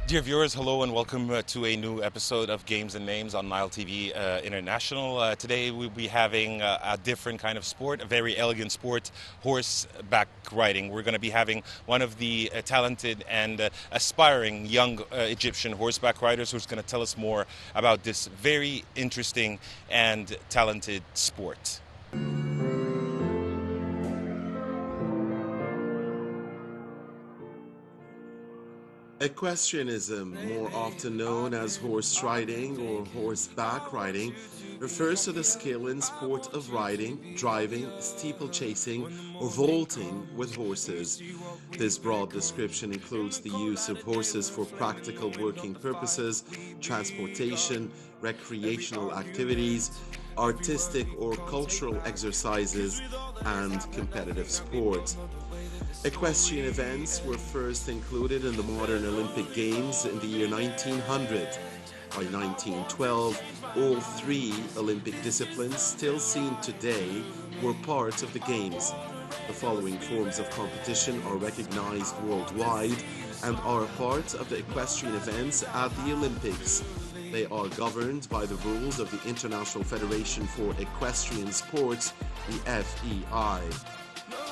Dear viewers, hello and welcome to a new episode of Games and Names on Nile TV International. Today we'll be having a different kind of sport, a very elegant sport, horseback riding. We're going to be having one of the talented and aspiring young Egyptian horseback riders who's going to tell us more about this very interesting and talented sport. Equestrianism, more often known as horse riding or horseback riding, refers to the skill and sport of riding, driving, steeplechasing, or vaulting with horses. This broad description includes the use of horses for practical working purposes, transportation, recreational activities, artistic or cultural exercises, and competitive sport. Equestrian events were first included in the modern Olympic Games in the year 1900. By 1912, all three Olympic disciplines still seen today were part of the Games. The following forms of competition are recognized worldwide and are part of the equestrian events at the Olympics. They are governed by the rules of the International Federation for Equestrian Sports, the FEI.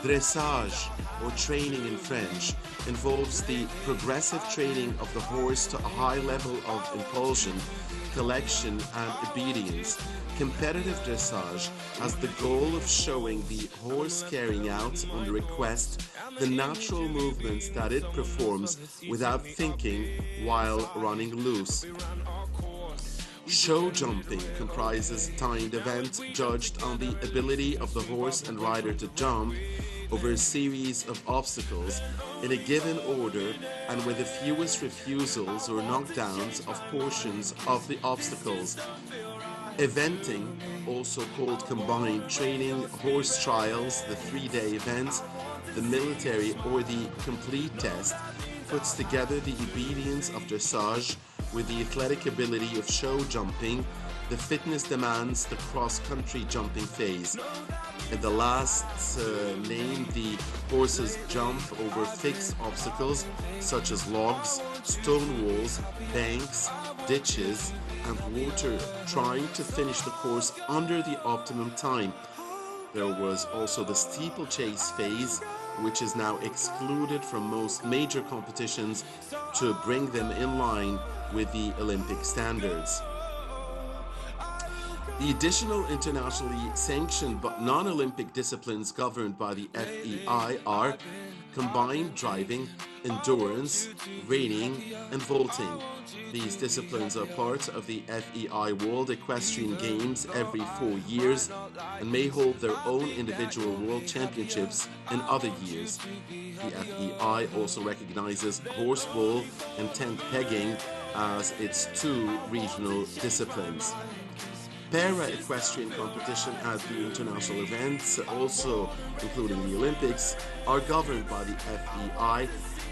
Dressage, or training in French, involves the progressive training of the horse to a high level of impulsion, collection, and obedience. Competitive dressage has the goal of showing the horse carrying out, on request, the natural movements that it performs without thinking while running loose. Show jumping comprises a timed event judged on the ability of the horse and rider to jump over a series of obstacles in a given order and with the fewest refusals or knockdowns of portions of the obstacles. Eventing, also called combined training, horse trials, the 3-day event, the military or the complete test, puts together the obedience of dressage with the athletic ability of show jumping. The fitness demands the cross-country jumping phase. In the last named, the horses jump over fixed obstacles such as logs, stone walls, banks, ditches, and water, trying to finish the course under the optimum time. There was also the steeplechase phase, which is now excluded from most major competitions to bring them in line with the Olympic standards. The additional internationally sanctioned but non-Olympic disciplines governed by the FEI are combined driving, endurance, reining, and vaulting. These disciplines are part of the FEI World Equestrian Games every 4 years and may hold their own individual world championships in other years. The FEI also recognizes horseball and tent pegging as its two regional disciplines. Para-equestrian competition at the international events, also including the Olympics, are governed by the FEI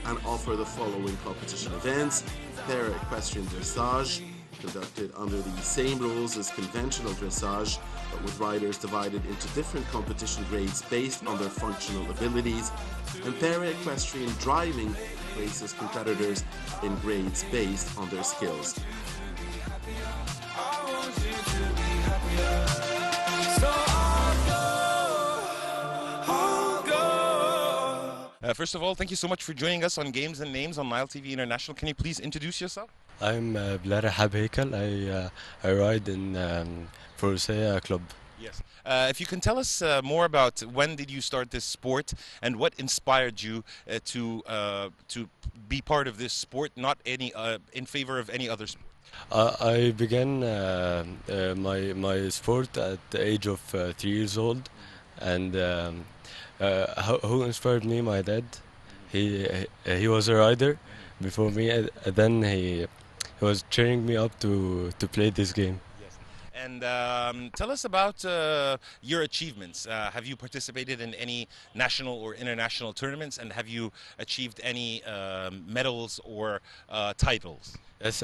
and offer the following competition events: para-equestrian dressage, conducted under the same rules as conventional dressage, but with riders divided into different competition grades based on their functional abilities, and para-equestrian driving places competitors in grades based on their skills. First of all, thank you so much for joining us on Games and Names on Nile TV International. Can you please introduce yourself? I'm Bilal Heykel. I ride in Forusea Club. Yes. If you can tell us more about when did you start this sport and what inspired you to be part of this sport, not any in favor of any other sport. I began my sport at the age of 3 years old, and who inspired me? My dad. He was a rider before me, and then he was cheering me up to play this game. Yes. And tell us about your achievements. Have you participated in any national or international tournaments, and have you achieved any medals or titles? Yes,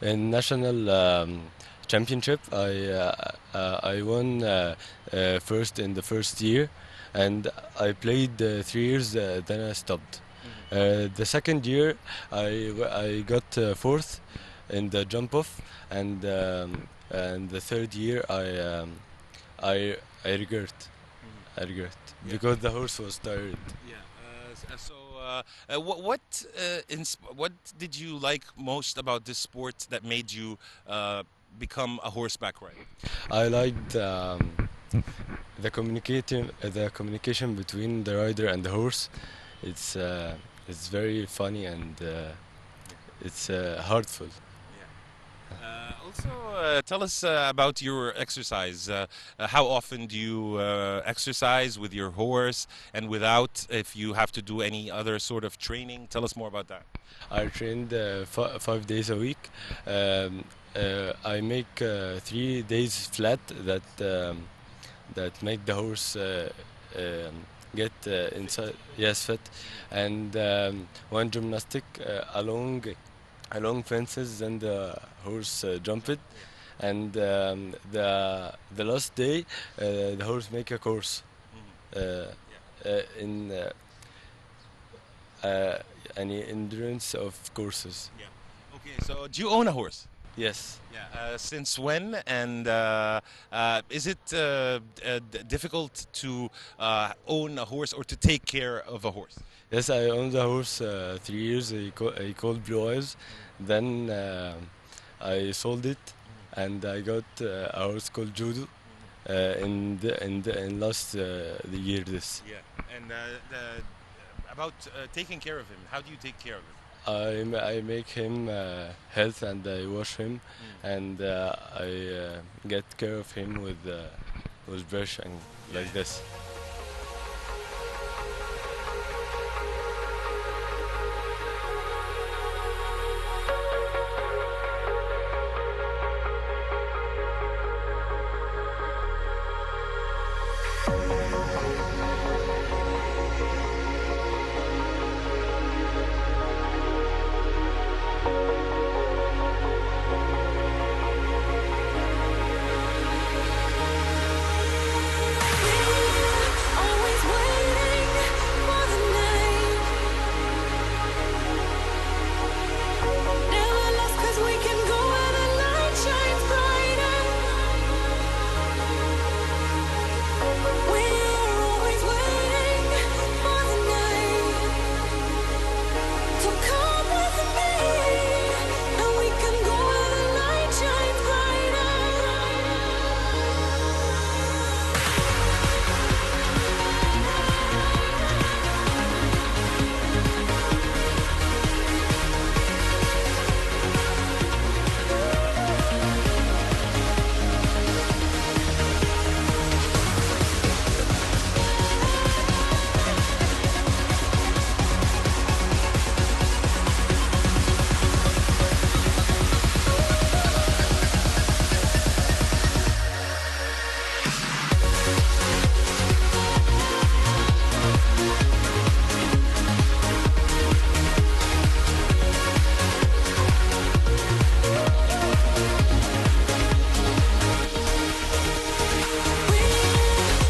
in national championship, I won first in the first year, and I played 3 years. Then I stopped. The second year, I got fourth in the jump off, and the third year I regret. I regret Yeah. because the horse was tired. Yeah. What did you like most about this sport that made you uh, become a horseback rider? I liked the communication between the rider and the horse. It's uh, it's very funny and it's heartful. Also, tell us about your exercise. How often do you exercise with your horse and without, if you have to do any other sort of training? Tell us more about that. I trained 5 days a week. I make 3 days flat that make the horse get inside, yes, fit, and one gymnastic along fences, then the horse jump it, and the last day the horse make a course in uh, any endurance of courses. Yeah. Okay, so do you own a horse? Yes. Yeah. Since when? And is it difficult to own a horse or to take care of a horse? Yes, I owned the horse 3 years. He called Blue Eyes. Then I sold it, and I got a horse called Judo in last the year this. Yeah. And about taking care of him, how do you take care of him? I make him health and I wash him, and I get care of him with brush and like this. Always waiting for the night. Never lost 'cause we can go where the light shines brighter. We're always waiting for the night to come with me, and we can go where the light shines brighter.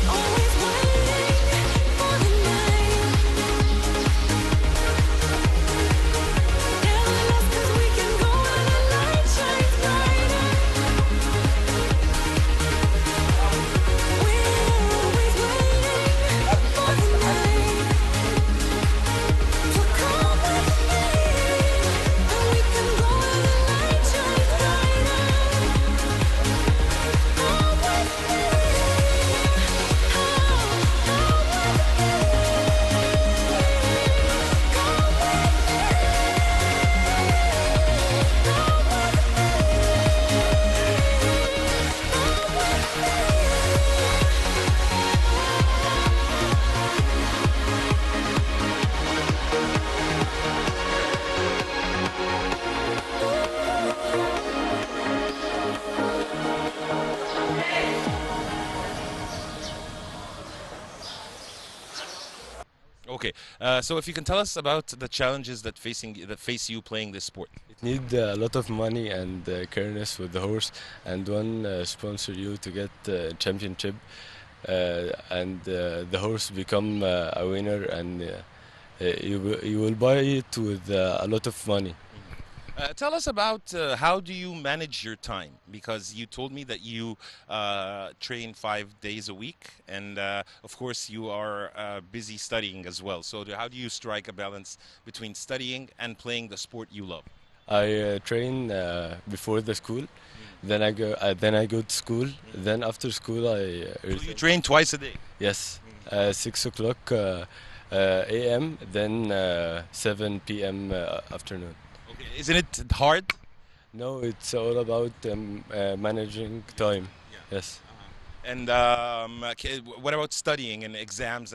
Always waiting for the night. Never lost 'cause we can go where the light shines brighter. We're always waiting for the night to come with me, and we can go where the light shines brighter. Come with me. Okay, so if you can tell us about the challenges that face you playing this sport. It need a lot of money and careness with the horse, and one sponsor you to get championship, and the horse become a winner, You will buy it with a lot of money. Tell us about how do you manage your time? Because you told me that you train 5 days a week, and of course you are busy studying as well. So how do you strike a balance between studying and playing the sport you love? I train before the school, then I go to school. Then after school, So you train twice a day. yes, 6 o'clock a.m. Then 7 p.m. Afternoon. Okay. Isn't it hard? No, it's all about managing time. Yeah. Yes. And what about studying and exams?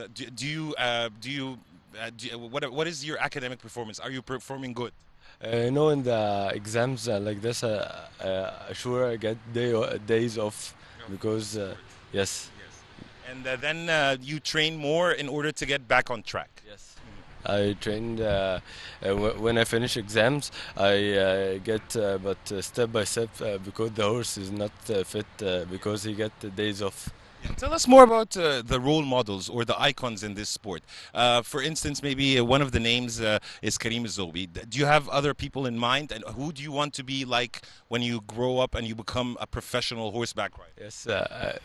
What is your academic performance? Are you performing good? No, in the exams like this, sure I get days off For because sport. yes, Yes. And then you train more in order to get back on track. yes. I trained when I finish exams. I get but step by step because the horse is not fit because he get the days off. Yeah, tell us more about the role models or the icons in this sport. For instance, maybe one of the names is Karim Zobi. Do you have other people in mind, and who do you want to be like when you grow up and you become a professional horseback rider? Yes,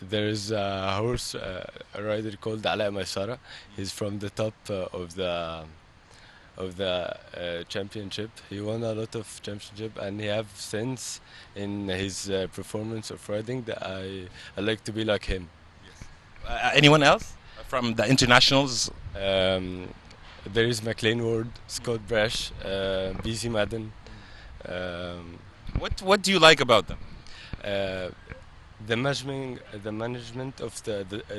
there is a horse a rider called Ala Maisara. He's from the top of the championship. He won a lot of championship, and he have sense in his performance of riding that I like to be like him. Anyone else from the internationals? Um, there is McLean Ward, Scott Brash, BC Madden. Um, What do you like about them? uh, the management of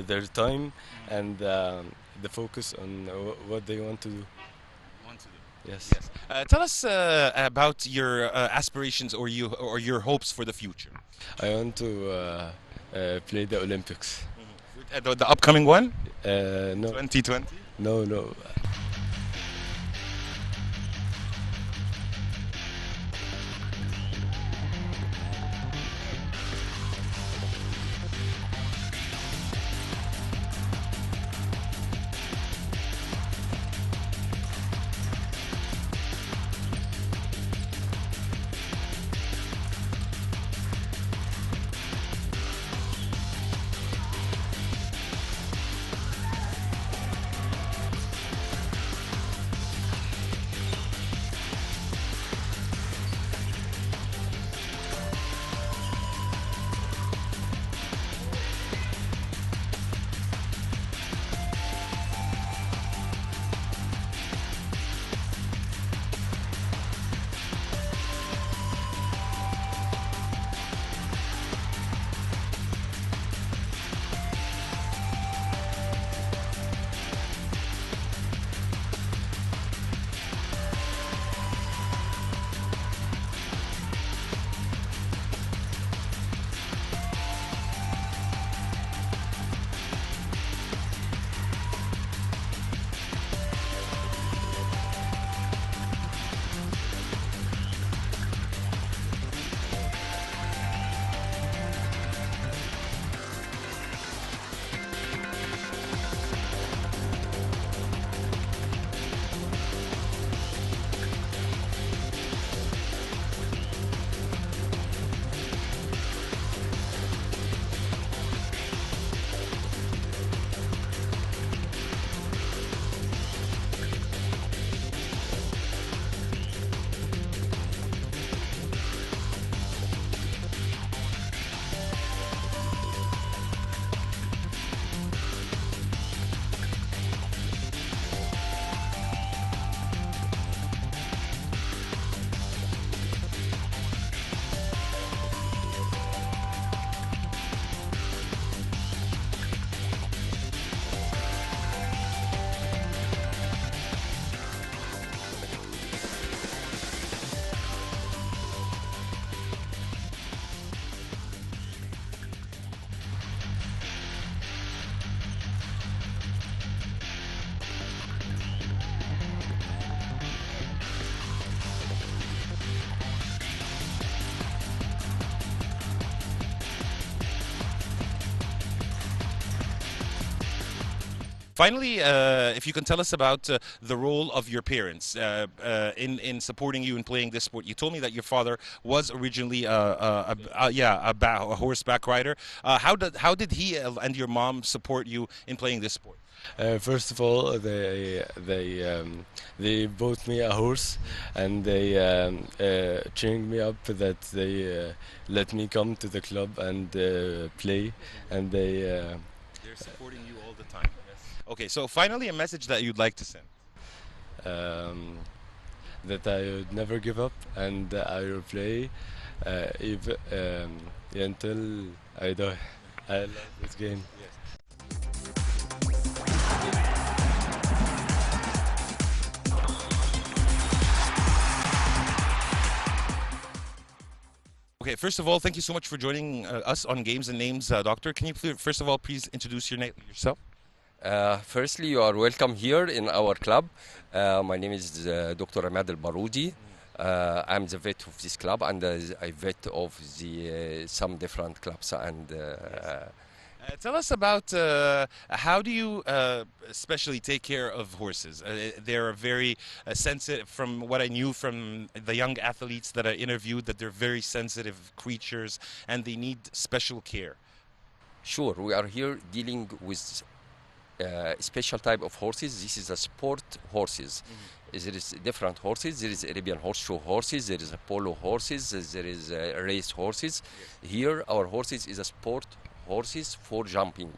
their time and the focus on what they want to do. Want to do. Yes. Yes. Tell us about your aspirations or your hopes for the future. I want to play the Olympics. The upcoming one, No, 2020. no. Finally, if you can tell us about the role of your parents in supporting you in playing this sport. You told me that your father was originally a horseback rider. How did he and your mom support you in playing this sport? First of all, they bought me a horse, and they cheered me up that they let me come to the club and play, and they They're supporting you all the time. Okay, so finally, a message that you'd like to send. um, that I would never give up, and I will play even until I die. I love this game. Okay, first of all, thank you so much for joining us on Games and Names, Doctor. Can you first of all please introduce yourself? Firstly, you are welcome here in our club. My name is Dr. Ahmad Al Baroudi. I'm the vet of this club, and I vet of the some different clubs. And Tell us about how do you especially take care of horses? They're very sensitive. From what I knew from the young athletes that I interviewed, that they're very sensitive creatures and they need special care. sure, we are here dealing with special type of horses. This is a sport horses. There is different horses. There is Arabian horseshoe horses. There is a polo horses. There is race horses. Here, our horses is a sport horses for jumping.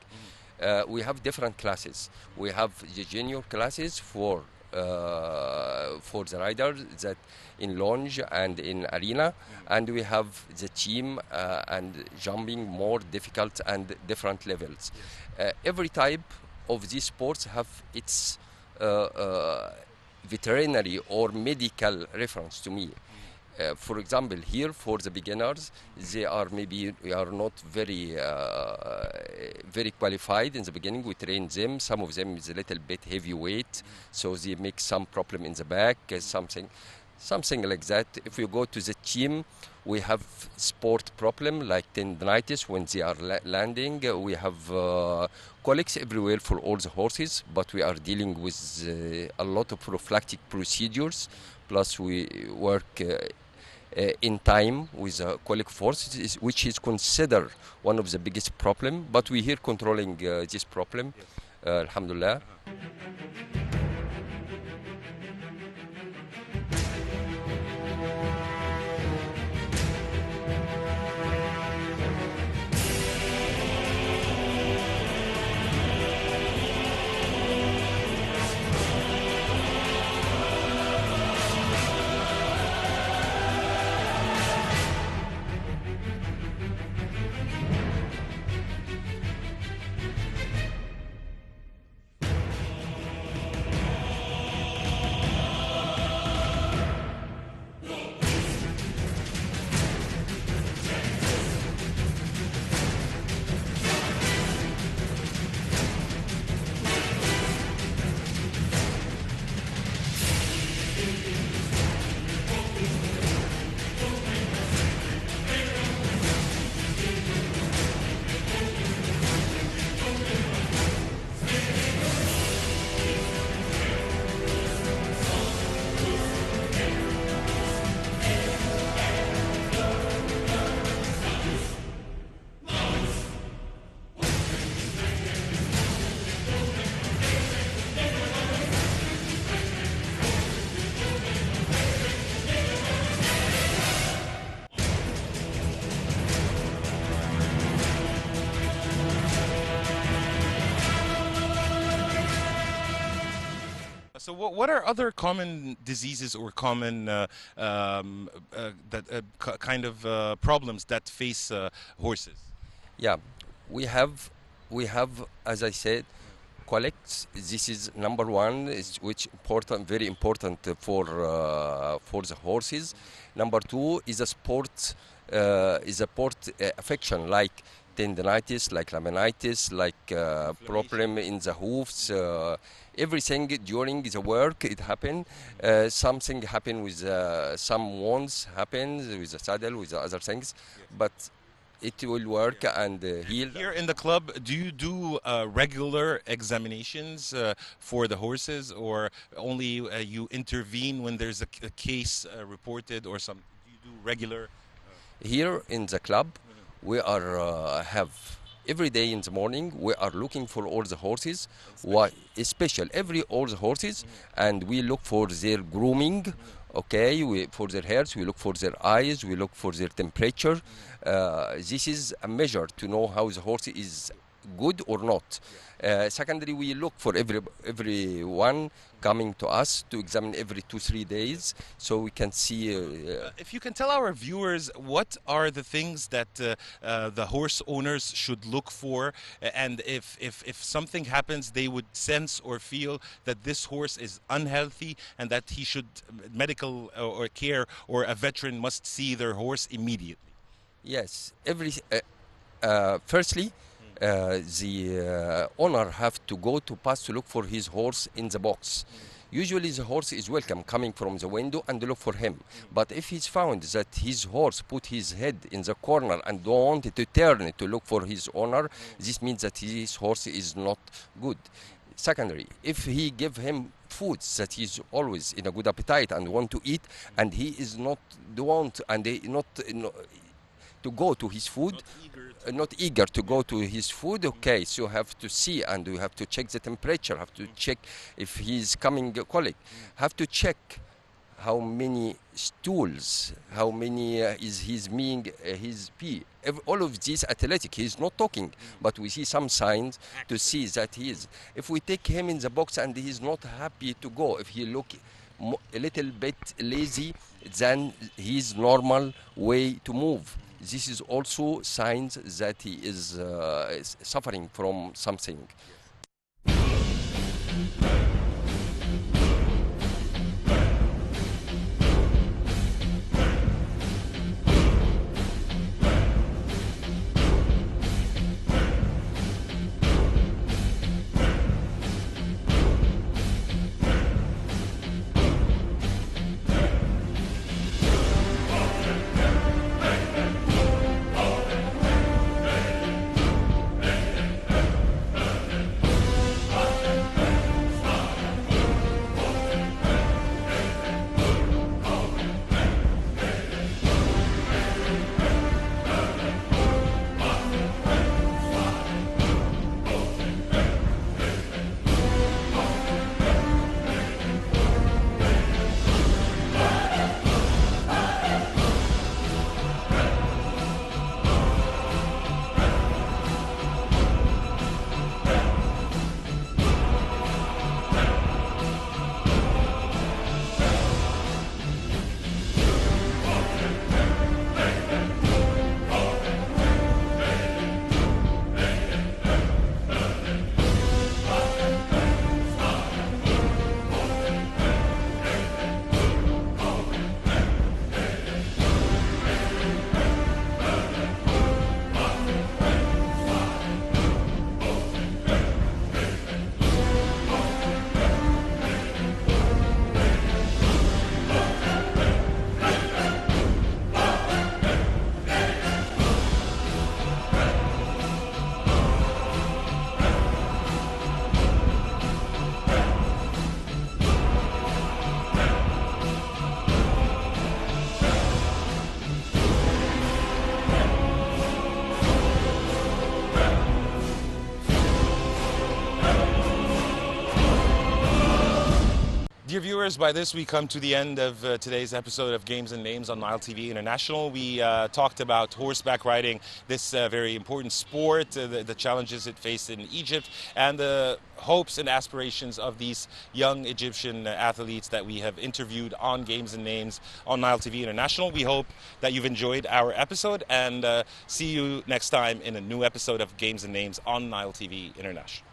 We have different classes. We have the junior classes for the rider that in lounge and in arena, and we have the team and jumping more difficult and different levels. Every type of these sports have its veterinary or medical reference to me. For example, here for the beginners, they are maybe we are not very qualified in the beginning. We train them. Some of them is a little bit heavyweight, so they make some problem in the back, something like that. If you go to the team, we have sport problem like tendinitis when they are landing. We have colics everywhere for all the horses, but we are dealing with a lot of prophylactic procedures. Plus, we work in time with colic force, which is considered one of the biggest problem. But we here controlling this problem, alhamdulillah. So, what are other common diseases or common kind of problems that face horses? Yeah, we have as I said, collects. This is number one, which important, very important for the horses. Number two is a sport affection like tendinitis, like laminitis, like problem in the hoofs. Everything during the work it happen. Something happen with some wounds happen with the saddle with the other things, but it will work and heal. Here in the club, do you do regular examinations for the horses, or only you intervene when there's a case reported or some? Do you do regular? Here in the club, we are have every day in the morning. We are looking for all the horses. Why? Special every all the horses, and we look for their grooming. Okay, for their hairs, we look for their eyes, we look for their temperature. This is a measure to know how the horse is good or not. Secondly, we look for everyone coming to us to examine every 2-3 days, so we can see. If you can tell our viewers, what are the things that the horse owners should look for, and if something happens, they would sense or feel that this horse is unhealthy and that he should medical or care or a veteran must see their horse immediately. Yes, firstly, the owner have to go to pass to look for his horse in the box. Usually the horse is welcome coming from the window and look for him. But if he's found that his horse put his head in the corner and don't want to turn to look for his owner, this means that his horse is not good. Secondly, if he give him foods that he's always in a good appetite and want to eat, and he is not the want and they not to go to his food, not eager to go to his food, okay, so you have to see and you have to check the temperature, have to check if he's coming colic, have to check how many stools, how many is his meaning, his pee. All of these athletic, he's not talking, but we see some signs to see that he is. If we take him in the box and he's not happy to go, if he look a little bit lazy, then his normal way to move. This is also signs that he is suffering from something. Dear viewers, by this we come to the end of today's episode of Games and Names on Nile TV International. We talked about horseback riding, this very important sport, the challenges it faced in Egypt, and the hopes and aspirations of these young Egyptian athletes that we have interviewed on Games and Names on Nile TV International. We hope that you've enjoyed our episode, and see you next time in a new episode of Games and Names on Nile TV International.